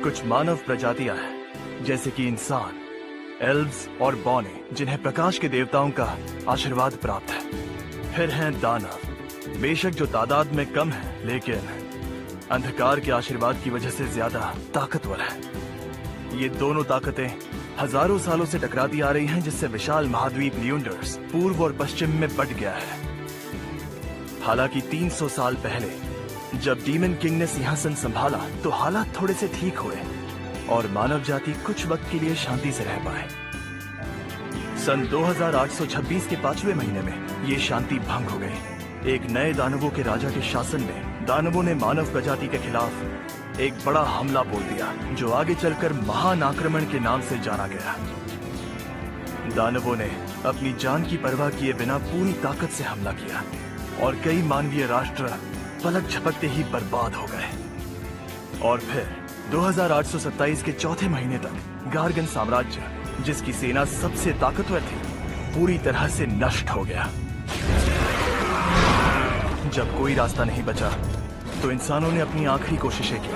कुछ मानव प्रजातियां हैं, जैसे कि इंसान, एल्व्स और बौने, जिन्हें प्रकाश के देवताओं का आशीर्वाद प्राप्त है। फिर हैं दानव, बेशक जो तादाद में कम है, लेकिन अंधकार के आशीर्वाद की वजह से ज्यादा ताकतवर है। ये दोनों ताकतें हजारों सालों से टकराती आ रही हैं, जिससे विशाल महाद्वीप लियोंडर्स पूर्व और पश्चिम में बंट गया है। हालांकि 300 साल पहले जब डीमन किंग ने सिंहासन संभाला तो हालात थोड़े से ठीक हुए और मानव जाति कुछ वक्त के लिए शांति से रह पाए। सन 2826 के 5वें महीने में ये शांति भंग हो गई। एक नए दानवों के राजा के शासन में दानवों ने मानव प्रजाति के खिलाफ एक बड़ा हमला बोल दिया, जो आगे चलकर महान आक्रमण के नाम से जाना गया। दानवों ने अपनी जान की परवाह किए बिना पूरी ताकत से हमला किया और कई मानवीय राष्ट्र पलक झपकते ही बर्बाद हो गए। और फिर 2827 के चौथे महीने तक गार्गन साम्राज्य, जिसकी सेना सबसे ताकतवर थी, पूरी तरह से नष्ट हो गया। जब कोई रास्ता नहीं बचा तो इंसानों ने अपनी आखिरी कोशिशें की।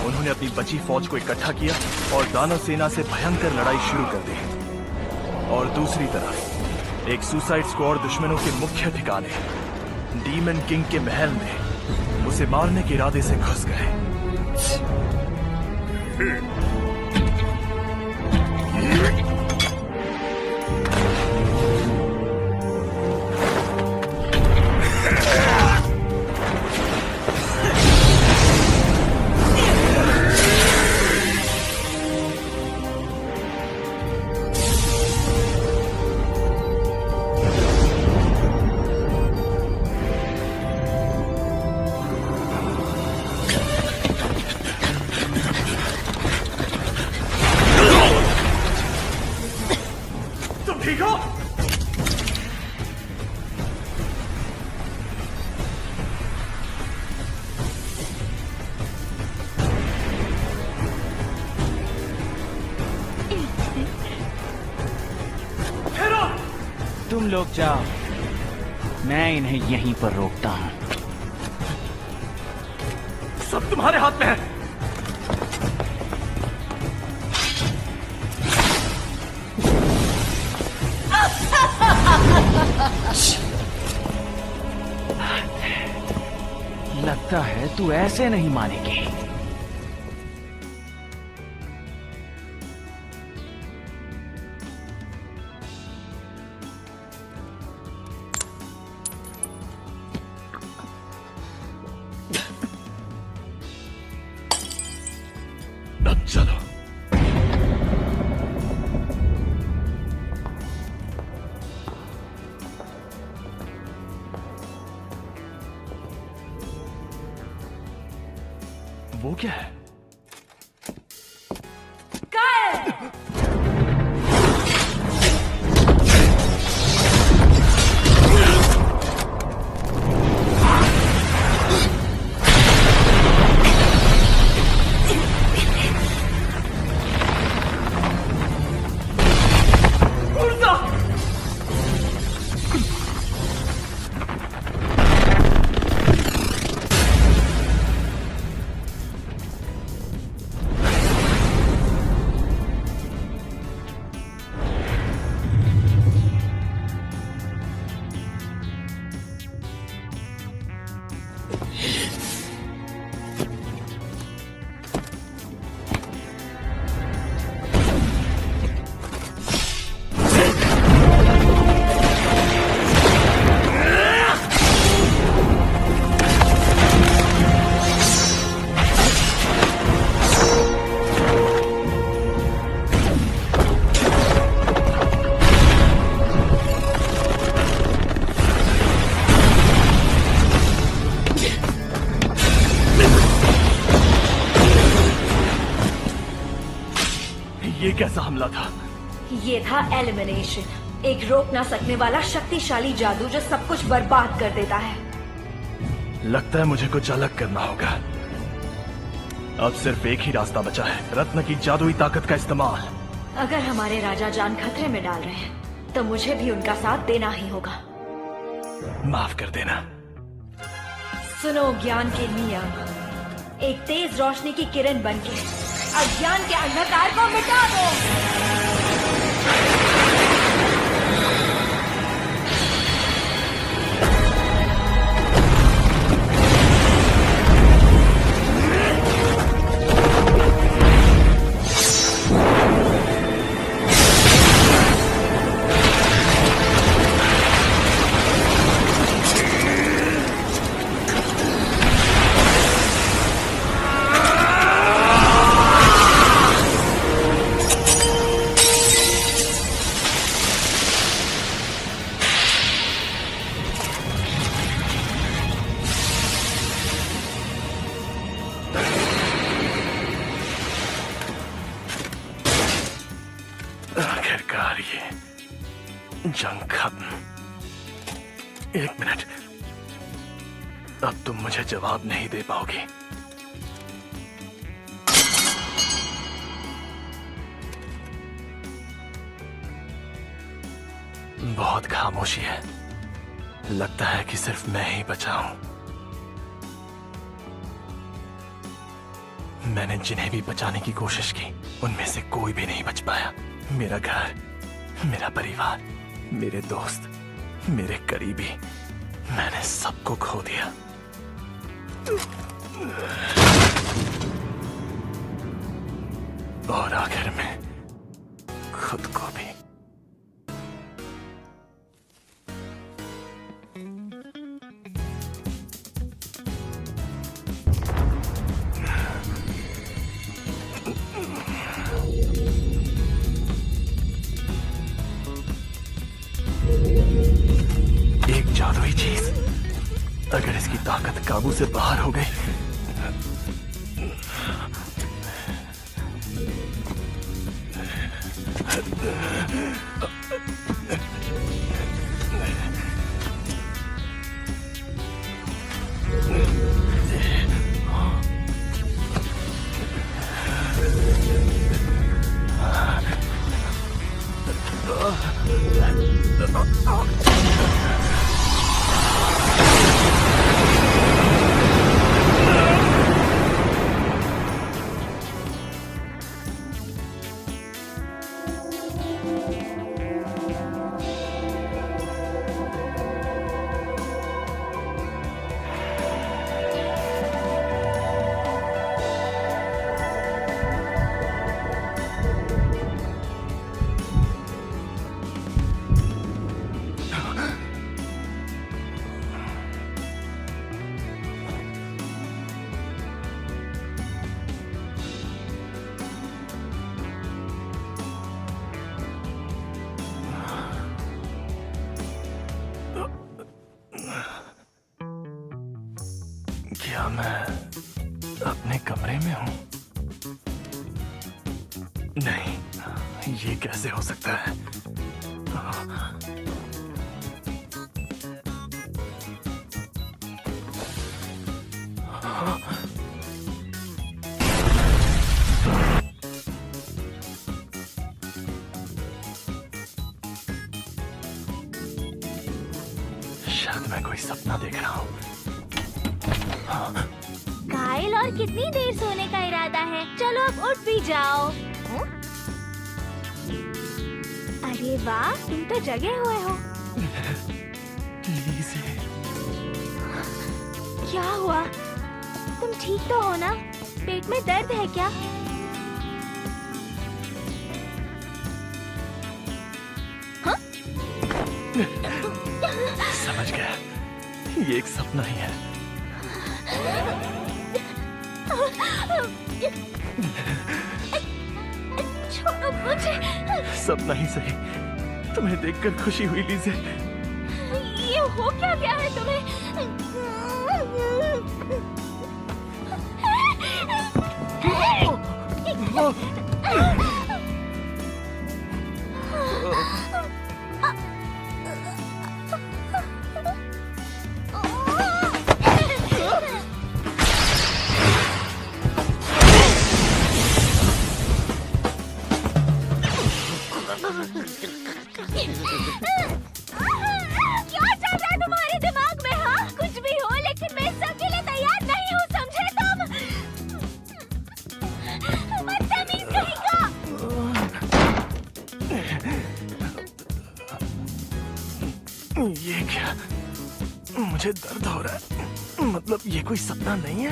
उन्होंने अपनी बची फौज को इकट्ठा किया और दानव सेना से भयंकर लड़ाई शुरू कर दी। और दूसरी तरफ एक सुसाइड स्क्वाड दुश्मनों के मुख्य ठिकाने डीमन किंग के महल में उसे मारने के इरादे से घुस गए। ठीक हो? तुम लोग जाओ, मैं इन्हें यहीं पर रोकता हूं। सब तुम्हारे हाथ में है। लगता है तू ऐसे नहीं मानेगी। चलो। वो क्या है? ये कैसा हमला था? ये था एलिमिनेशन, एक रोक ना सकने वाला शक्तिशाली जादू जो सब कुछ बर्बाद कर देता है। लगता है मुझे कुछ अलग करना होगा। अब सिर्फ एक ही रास्ता बचा है, रत्न की जादुई ताकत का इस्तेमाल। अगर हमारे राजा जान खतरे में डाल रहे हैं तो मुझे भी उनका साथ देना ही होगा। माफ कर देना। सुनो ज्ञान के नियम, एक तेज रोशनी की किरण बनके अज्ञान के अंधकार को मिटा दो। आखिरकार ये जंग खत्म। एक मिनट, अब तुम मुझे जवाब नहीं दे पाओगी। बहुत खामोशी है। लगता है कि सिर्फ मैं ही बचा हूं। मैंने जिन्हें भी बचाने की कोशिश की, उनमें से कोई भी नहीं बच पाया। मेरा घर, मेरा परिवार, मेरे दोस्त, मेरे करीबी, मैंने सबको खो दिया। और आखिर में खुद को भी। एक जादुई चीज, अगर इसकी ताकत काबू से बाहर हो गई, क्या मैं अपने कमरे में हूं? नहीं, ये कैसे हो सकता है? शायद मैं कोई सपना देख रहा हूं। काइल, और कितनी देर सोने का इरादा है? चलो अब उठ भी जाओ। अरे वाह, तुम तो जगे हुए हो। लीज़े, क्या हुआ? तुम ठीक तो हो ना? पेट में दर्द है क्या? हाँ? समझ गया, ये एक सपना ही है। छोड़ो मुझे। सपना ही सही, तुम्हें देखकर खुशी हुई लीज़े। ये हो क्या गया है तुम्हें? क्या चल रहा है तुम्हारे दिमाग में? हाँ, कुछ भी हो, लेकिन मैं इसके लिए तैयार नहीं हूँ, समझे तुम? मुझे दर्द हो रहा है। मतलब ये कोई सपना नहीं है।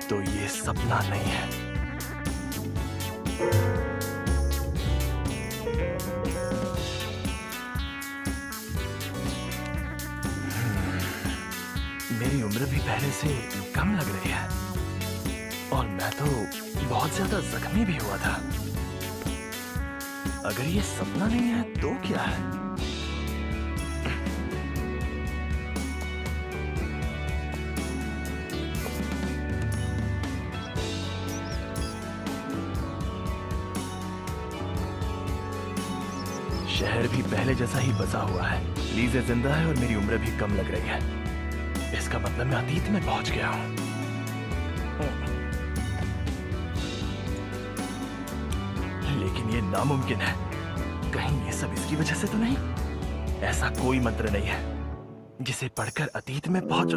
तो ये सपना नहीं है। मेरी उम्र भी पहले से कम लग रही है और मैं तो बहुत ज्यादा जख्मी भी हुआ था। अगर ये सपना नहीं है तो क्या है? शहर भी पहले जैसा ही बसा हुआ है। लीजे जिंदा है और मेरी उम्र भी कम लग रही है। इसका मतलब मैं अतीत में पहुंच गया हूं। लेकिन ये नामुमकिन है। कहीं ये सब इसकी वजह से तो नहीं? ऐसा कोई मंत्र नहीं है जिसे पढ़कर अतीत में पहुंच।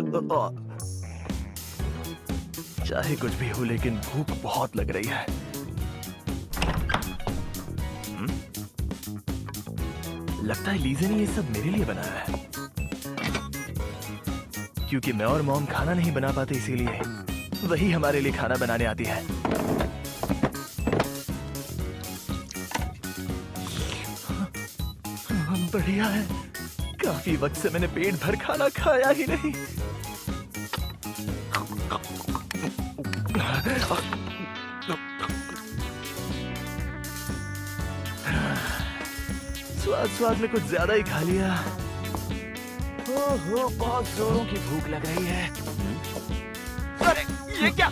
चाहे कुछ भी हो, लेकिन भूख बहुत लग रही है। लगता है लीजे ने ये सब मेरे लिए बनाया है। क्योंकि मैं और मॉम खाना नहीं बना पाते, इसीलिए वही हमारे लिए खाना बनाने आती है। बढ़िया है। काफी वक्त से मैंने पेट भर खाना खाया ही नहीं। स्वाद में कुछ ज्यादा ही खा लिया। ओहो, बहुत जोरों की भूख लग रही है। अरे ये क्या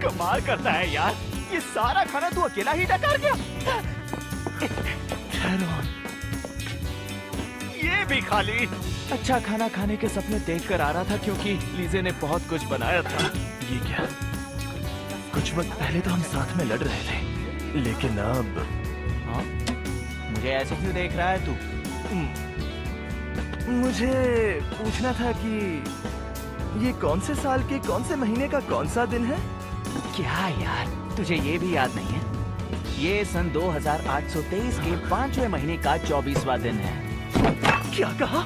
कमाल करता है यार, ये सारा खाना तू अकेला ही डकार गया। ये भी खा ली। अच्छा खाना खाने के सपने देखकर आ रहा था क्योंकि लीजे ने बहुत कुछ बनाया था। ये क्या? कुछ वक्त पहले तो हम साथ में लड़ रहे थे, लेकिन अब हाँ? मुझे ऐसे क्यों देख रहा है तू? मुझे पूछना था कि ये कौन से साल के कौन से महीने का कौन सा दिन है? क्या यार, तुझे ये भी याद नहीं है? ये सन 2823 के 5वें महीने का 24वां दिन है। क्या कहा?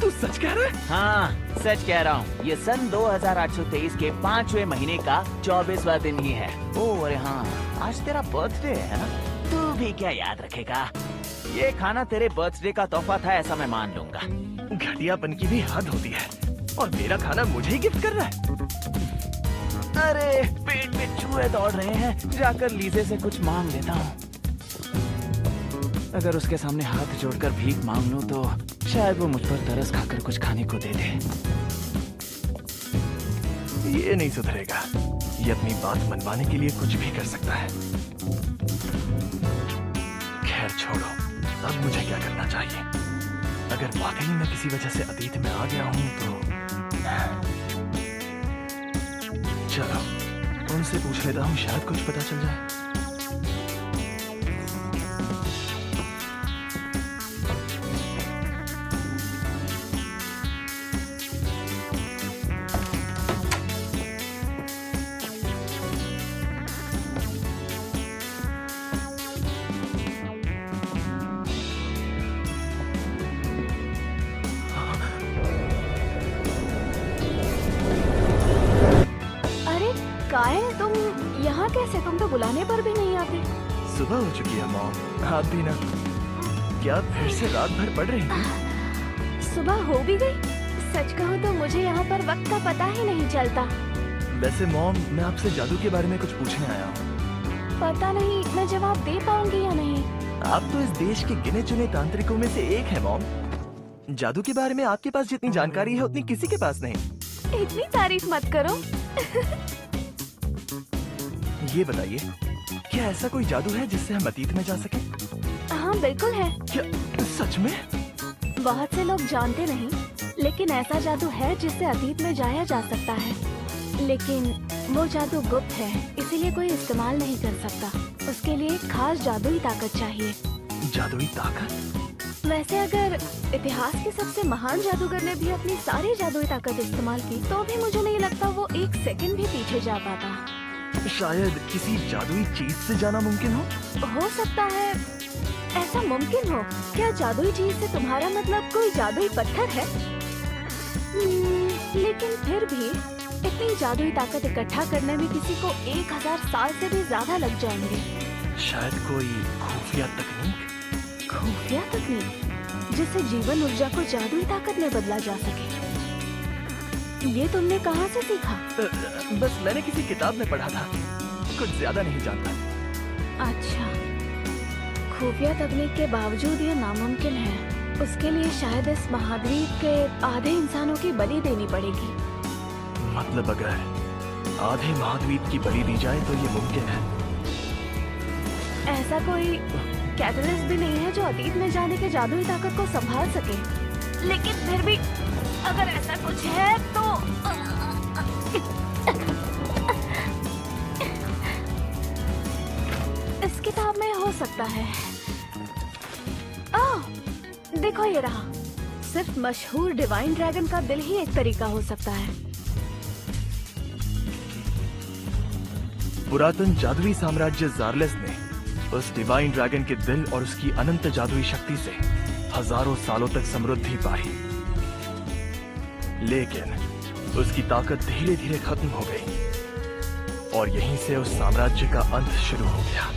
तू सच कह रहा है? हाँ, सच कह रहा हूँ। ये सन 2823 के 5वें महीने का 24वां दिन ही है। ओह अरे हाँ, आज तेरा बर्थडे है ना? तू भी क्या याद रखेगा? ये खाना तेरे बर्थडे का तोहफा था, ऐसा मैं मान लूंगा। घटियापन की भी हद होती है, और मेरा खाना मुझे ही गिफ्ट कर रहा है। अरे पेट में चूहे दौड़ रहे हैं, जाकर लीजे से कुछ मांग लेता हूँ। अगर उसके सामने हाथ जोड़कर भीख मांग लूं तो शायद वो मुझ पर तरस खाकर कुछ खाने को दे दे। ये नहीं सुधरेगा। ये अपनी बात मनवाने के लिए कुछ भी कर सकता है। खैर छोड़ो, अब मुझे क्या करना चाहिए? अगर वाकई मैं किसी वजह से अतीत में आ गया हूं तो चलो उनसे पूछ लेता हूं, शायद कुछ पता चल जाए। काहे तुम यहाँ कैसे? तुम तो बुलाने पर भी नहीं आते। सुबह हो चुकी है मॉम, आप भी ना। क्या फिर से रात भर पढ़ रही थी? सुबह हो भी गई। सच कहूँ तो मुझे यहाँ पर वक्त का पता ही नहीं चलता। वैसे मॉम, मैं आपसे जादू के बारे में कुछ पूछने आया हूँ। पता नहीं मैं जवाब दे पाऊंगी या नहीं। आप तो इस देश के गिने चुने तांत्रिकों में से एक है मॉम। जादू के बारे में आपके पास जितनी जानकारी है उतनी किसी के पास नहीं। इतनी तारीफ मत करो। ये बताइए, क्या ऐसा कोई जादू है जिससे हम अतीत में जा सके? हाँ बिल्कुल है। क्या सच में? बहुत से लोग जानते नहीं, लेकिन ऐसा जादू है जिससे अतीत में जाया जा सकता है। लेकिन वो जादू गुप्त है, इसीलिए कोई इस्तेमाल नहीं कर सकता। उसके लिए एक खास जादुई ताकत चाहिए। जादुई ताकत? वैसे अगर इतिहास के सबसे महान जादूगर ने भी अपनी सारी जादुई ताकत इस्तेमाल की तो भी मुझे नहीं लगता वो एक सेकंड भी पीछे जा पाता। शायद किसी जादुई चीज से जाना मुमकिन हो। सकता है ऐसा मुमकिन हो। क्या जादुई चीज से तुम्हारा मतलब कोई जादुई पत्थर है? लेकिन फिर भी इतनी जादुई ताकत इकट्ठा करने में किसी को 1000 साल से भी ज्यादा लग जाएंगे। शायद कोई खुफिया तकनीक। खुफिया तकनीक जिससे जीवन ऊर्जा को जादुई ताकत में बदला जा सके। ये तुमने कहाँ से सीखा? बस मैंने किसी किताब में पढ़ा था, कुछ ज्यादा नहीं जानता। अच्छा, खुफिया तकनीक के बावजूद ये नामुमकिन है। उसके लिए शायद इस महाद्वीप के आधे इंसानों की बलि देनी पड़ेगी। मतलब अगर आधे महाद्वीप की बलि दी जाए तो ये मुमकिन है। ऐसा कोई कैटलिस्ट भी नहीं है जो अतीत में जाने के जादुई ताकत को संभाल सके। लेकिन फिर भी अगर ऐसा कुछ है तो इस किताब में हो सकता है। देखो ये रहा। सिर्फ मशहूर डिवाइन ड्रैगन का दिल ही एक तरीका हो सकता है। पुरातन जादुई साम्राज्य ज़ारलेस ने उस डिवाइन ड्रैगन के दिल और उसकी अनंत जादुई शक्ति से हजारों सालों तक समृद्धि पाई। लेकिन उसकी ताकत धीरे धीरे खत्म हो गई और यहीं से उस साम्राज्य का अंत शुरू हो गया।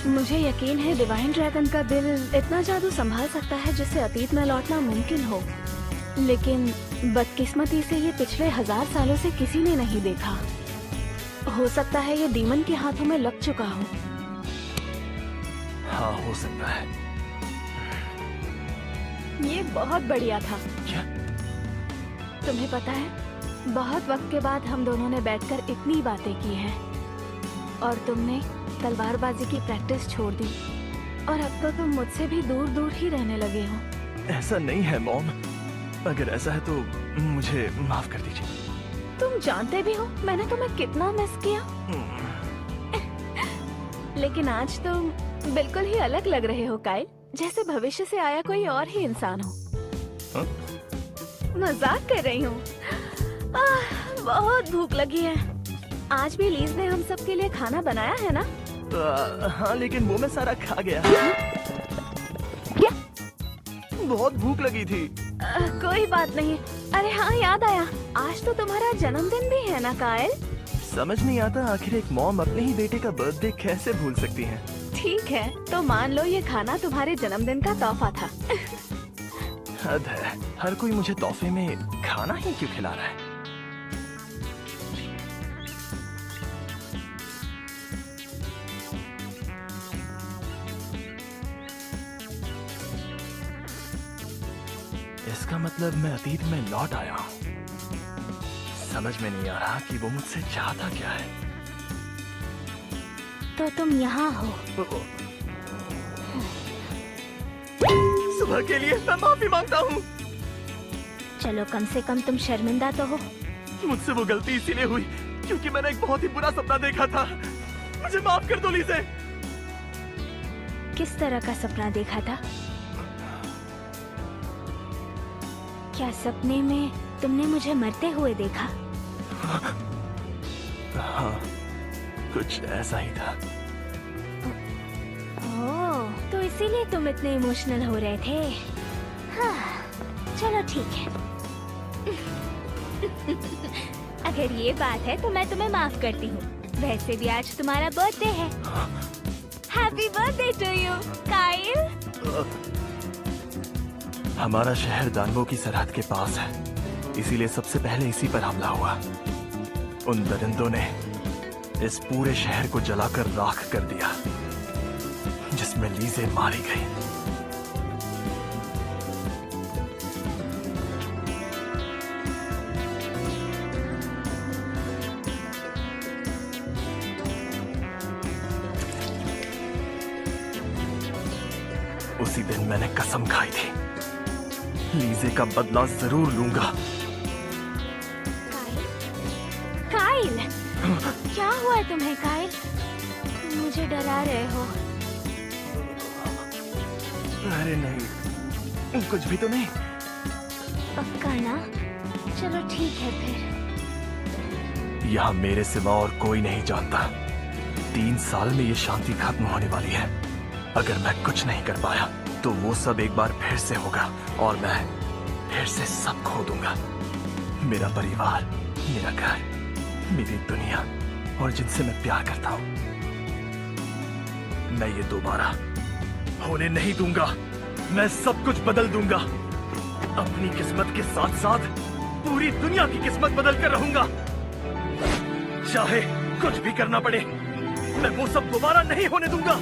मुझे यकीन है डिवाइन ड्रैगन का दिल इतना जादू संभाल सकता है जिससे अतीत में लौटना मुमकिन हो। लेकिन बदकिस्मती से ये पिछले 1000 सालों से किसी ने नहीं देखा। हो सकता है ये डीमन के हाथों में लग चुका हो। हाँ, हो सकता है। ये बहुत बढ़िया था। क्या? तुम्हें पता है, बहुत वक्त के बाद हम दोनों ने बैठकर इतनी बातें की हैं और तुमने तलवारबाजी की प्रैक्टिस छोड़ दी और अब तो तुम मुझसे भी दूर दूर ही रहने लगे हो। ऐसा नहीं है मॉम। अगर ऐसा है तो मुझे माफ कर दीजिए। तुम जानते भी हो मैंने तुम्हें कितना मिस किया। लेकिन आज तुम बिल्कुल ही अलग लग रहे हो काइल, जैसे भविष्य से आया कोई और ही इंसान हो। हाँ? मजाक कर रही हूँ। बहुत भूख लगी है। आज भी लीज ने हम सब के लिए खाना बनाया है ना? हाँ, लेकिन वो मैं सारा खा गया। क्या? बहुत भूख लगी थी। कोई बात नहीं। अरे हाँ, याद आया, आज तो तुम्हारा जन्मदिन भी है ना काइल? समझ नहीं आता आखिर एक मॉम अपने ही बेटे का बर्थडे कैसे भूल सकती हैं। ठीक है, तो मान लो ये खाना तुम्हारे जन्मदिन का तोहफा था। हद है, हर कोई मुझे तोहफे में खाना ही क्यों खिला रहा है? इसका मतलब मैं अतीत में लौट आया हूँ। समझ में नहीं आ रहा कि वो मुझसे चाहता क्या है। तो तुम यहाँ हो। सुबह के लिए मैं माफी मांगता हूँ। चलो, कम से कम तुम शर्मिंदा तो हो। मुझसे वो गलती इसीलिए हुई क्योंकि मैंने एक बहुत ही बुरा सपना देखा था। मुझे माफ कर दो लीज़े। किस तरह का सपना देखा था? क्या सपने में तुमने मुझे मरते हुए देखा? हाँ, कुछ ऐसा ही था। ओह, तो इसीलिए तुम इतने इमोशनल हो रहे थे। हाँ, चलो ठीक है। अगर ये बात है तो मैं तुम्हें माफ करती हूँ। वैसे भी आज तुम्हारा बर्थडे है। Happy birthday to you Kyle. हमारा शहर दानवों की सरहद के पास है, इसीलिए सबसे पहले इसी पर हमला हुआ। उन दरिंदों ने इस पूरे शहर को जलाकर राख कर दिया, जिसमें लीज़े मारी गई। उसी दिन मैंने कसम खाई थी, लीज़े का बदला जरूर लूंगा। काइल, क्या हुआ है तुम्हें काइल? मुझे डरा रहे हो। अरे नहीं, कुछ भी तो नहीं। पक्का ना? चलो ठीक है फिर। यहाँ मेरे सिवा और कोई नहीं जानता। 3 साल में ये शांति खत्म होने वाली है। अगर मैं कुछ नहीं कर पाया तो वो सब एक बार फिर से होगा और मैं फिर से सब खो दूंगा। मेरा परिवार, मेरा घर, मेरी दुनिया और जिनसे मैं प्यार करता हूँ। मैं ये दोबारा होने नहीं दूंगा। मैं सब कुछ बदल दूंगा। अपनी किस्मत के साथ साथ पूरी दुनिया की किस्मत बदल कर रहूंगा। चाहे कुछ भी करना पड़े, मैं वो सब दोबारा नहीं होने दूंगा।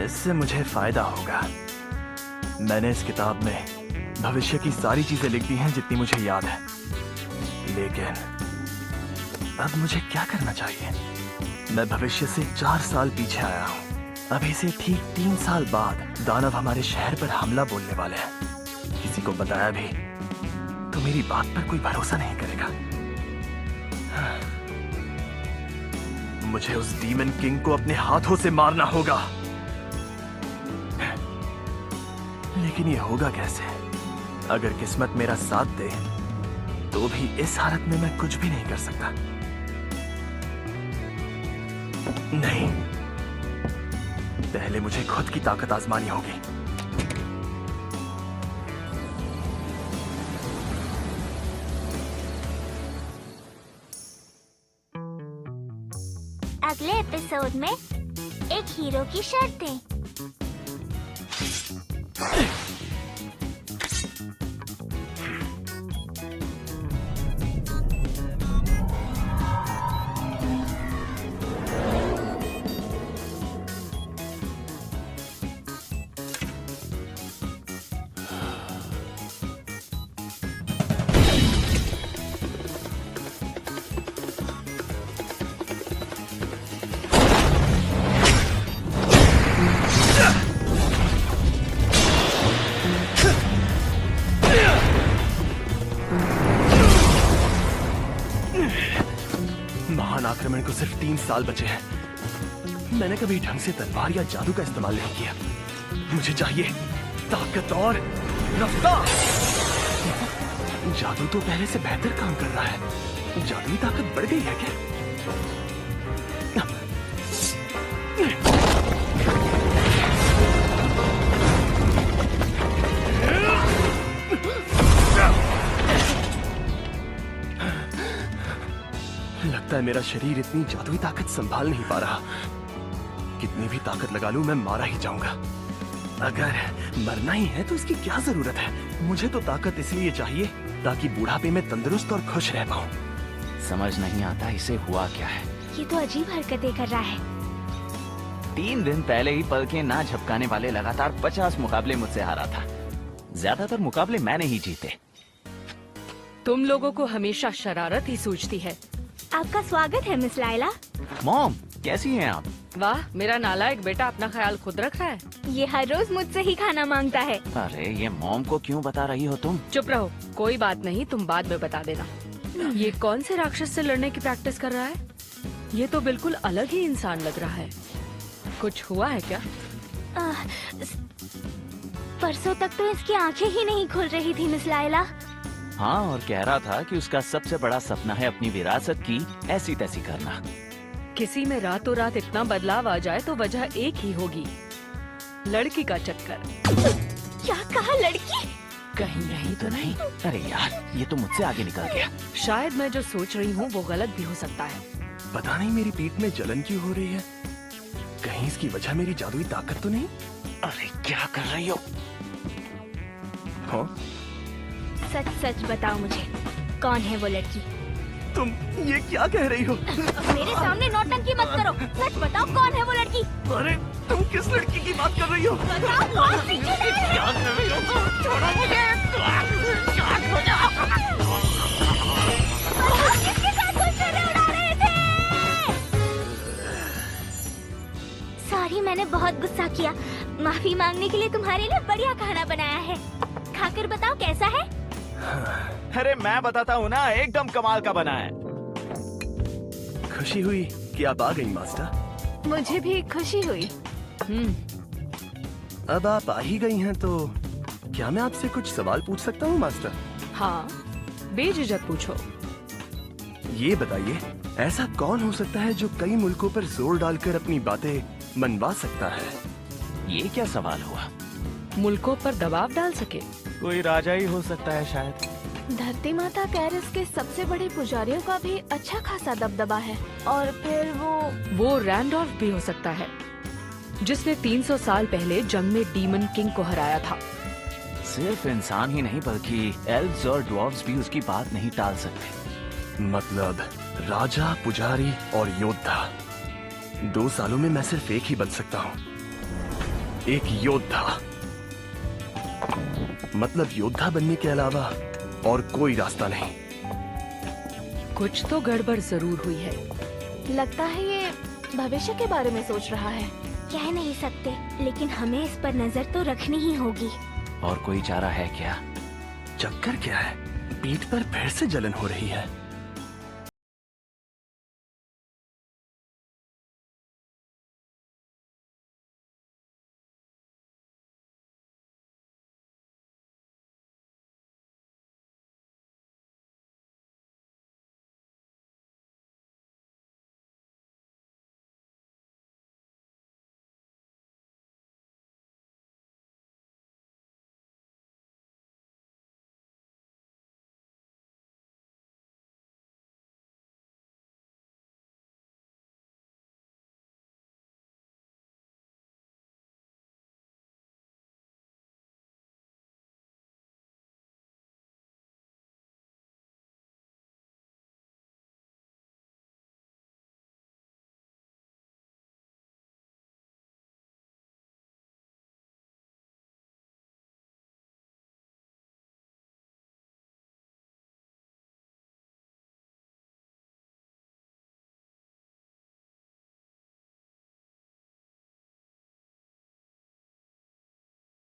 इससे मुझे फायदा होगा। मैंने इस किताब में भविष्य की सारी चीजें लिख दी हैं जितनी मुझे याद है, लेकिन अब मुझे क्या करना चाहिए? मैं भविष्य से 4 साल पीछे आया हूँ। अभी से ठीक 3 साल बाद दानव हमारे शहर पर हमला बोलने वाले हैं। किसी को बताया भी तो मेरी बात पर कोई भरोसा नहीं करेगा। मुझे उस डीमन किंग को अपने हाथों से मारना होगा। लेकिन ये होगा कैसे? अगर किस्मत मेरा साथ दे तो भी इस हालत में मैं कुछ भी नहीं कर सकता। नहीं, पहले मुझे खुद की ताकत आजमानी होगी। अगले एपिसोड में एक हीरो की शर्तें। महान आक्रमण को सिर्फ 3 साल बचे हैं। मैंने कभी ढंग से तलवार या जादू का इस्तेमाल नहीं किया। मुझे चाहिए ताकत और रफ्तार। जादू तो पहले से बेहतर काम कर रहा है। जादुई ताकत बढ़ गई है क्या? लगता है मेरा शरीर इतनी जादुई ताकत संभाल नहीं पा रहा। कितनी भी ताकत लगा लूं मैं मारा ही जाऊंगा। अगर मरना ही है तो इसकी क्या जरूरत है? मुझे तो ताकत इसलिए चाहिए ताकि बुढ़ापे में तंदुरुस्त और खुश रह पाऊं। समझ नहीं आता इसे हुआ क्या है। ये तो अजीब हरकतें कर रहा है। 3 दिन पहले ही पलकें ना झपकाने वाले लगातार 50 मुकाबले मुझसे हारा था। ज्यादातर मुकाबले मैंने ही जीते। तुम लोगों को हमेशा शरारत ही सूझती है। आपका स्वागत है मिस लाइला। मॉम, कैसी हैं आप? वाह, मेरा नालायक बेटा अपना ख्याल खुद रख रहा है। ये हर रोज मुझसे ही खाना मांगता है। अरे ये मॉम को क्यों बता रही हो तुम? चुप रहो, कोई बात नहीं, तुम बाद में बता देना। ये कौन से राक्षस से लड़ने की प्रैक्टिस कर रहा है? ये तो बिल्कुल अलग ही इंसान लग रहा है। कुछ हुआ है क्या? परसों तक तो इसकी आंखें ही नहीं खुल रही थी मिस लाइला। हाँ, और कह रहा था कि उसका सबसे बड़ा सपना है अपनी विरासत की ऐसी तैसी करना। किसी में रातों रात इतना बदलाव आ जाए तो वजह एक ही होगी, लड़की का चक्कर। क्या कहा, लड़की? कहीं यही तो नहीं? अरे यार, ये तो मुझसे आगे निकल गया। शायद मैं जो सोच रही हूँ वो गलत भी हो सकता है। पता नहीं मेरी पीठ में जलन क्यों हो रही है। कहीं इसकी वजह मेरी जादुई ताकत तो नहीं? अरे क्या कर रही हो? हाँ? सच सच बताओ मुझे, कौन है वो लड़की? तुम ये क्या कह रही हो? मेरे सामने नौटंकी मत करो। सच बताओ, कौन है वो लड़की? अरे तुम किस लड़की की बात कर रही हो? बताओ, कौन पीछे है? क्या कर रही हो? छोड़ो मुझे! किसके साथ गुस्से उड़ा रहे थे? सॉरी, मैंने बहुत गुस्सा किया। माफी मांगने के लिए तुम्हारे लिए बढ़िया खाना बनाया है। खाकर बताओ कैसा है? अरे मैं बताता हूँ ना, एकदम कमाल का बना है। खुशी हुई कि आप आ गई मास्टर। मुझे भी खुशी हुई। अब आप आ ही गई हैं तो क्या मैं आपसे कुछ सवाल पूछ सकता हूँ मास्टर? हाँ, बेझिझक पूछो। ये बताइए, ऐसा कौन हो सकता है जो कई मुल्कों पर जोर डालकर अपनी बातें मनवा सकता है? ये क्या सवाल हुआ? मुल्कों पर दबाव डाल सके? कोई राजा ही हो सकता है शायद। धरती माता कैरस के सबसे बड़े पुजारियों का भी अच्छा खासा दबदबा है। और फिर वो रैंडोल्फ भी हो सकता है, जिसने 300 साल पहले जंग में डीमन किंग को हराया था। सिर्फ इंसान ही नहीं बल्कि एल्व्स और ड्वार्फ्स भी उसकी बात नहीं टाल सकते। मतलब राजा, पुजारी और योद्धा। 2 सालों में मैं सिर्फ एक ही बन सकता हूँ, एक योद्धा। मतलब योद्धा बनने के अलावा और कोई रास्ता नहीं। कुछ तो गड़बड़ जरूर हुई है। लगता है ये भविष्य के बारे में सोच रहा है। कह नहीं सकते, लेकिन हमें इस पर नजर तो रखनी ही होगी। और कोई चारा है क्या? चक्कर क्या है? पीठ पर फिर से जलन हो रही है।